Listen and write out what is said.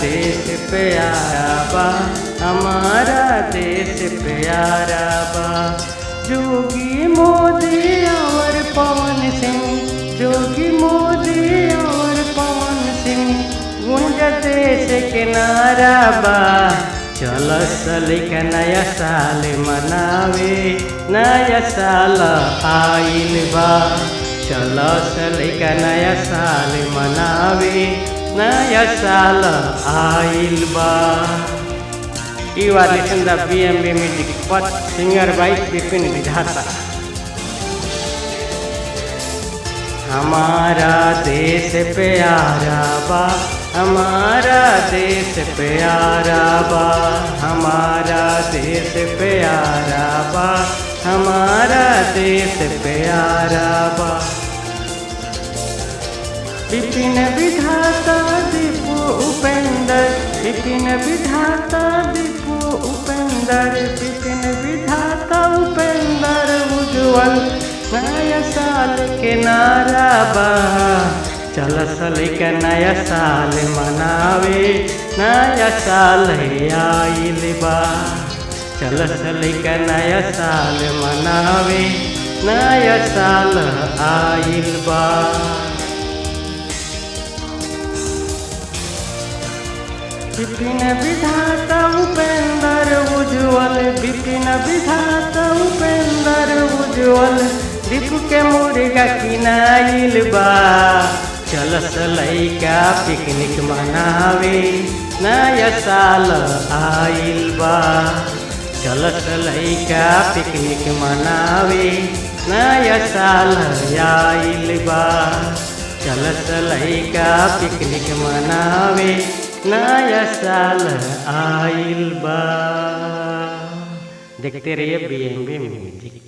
देश प्यारा बा, हमारा देश प्यारा बा। जोगी मोदी और पवन सिंह, जोगी मोदी और पवन सिंह, गुंज देश के नारा बा। चलो सली का नया साल मनावे, नया साल आइल बा। चलो सली का नया साल मनावे, नया साल आइल बा। You are listening to BMB Music Pod, singer by Bipin Vidhata। हमारा देश प्यारा बा, हमारा देश प्यारा बा, हमारा देश प्यारा बा, हमारा देश प्यारा बा। विपिन विधाता दीपू उपेंद्र, विपिन विधाता दीपू उपेंद्र, विपिन विधाता उपेंद्र उज्ज्वल, नया साल के नारा बा। चल सली का नया साल मनावे, नया साल आइल बा। चल सली का नया साल मनावे, नया साल आइल बा। विपिन विधाता उपेंद्र उज्ज्वल, विपिन विधाता उपेंद्र उज्ज्वल, दीपू के मुर्गा किनाइल बा। चल सलई का पिकनिक मनावे, नया साल आइल बा। चल सलई का पिकनिक मनावे, नया साल आइल बा। चल सलई का पिकनिक मनावे, नया साल आइल बा। देखते रहिए BMB म्यूजिक।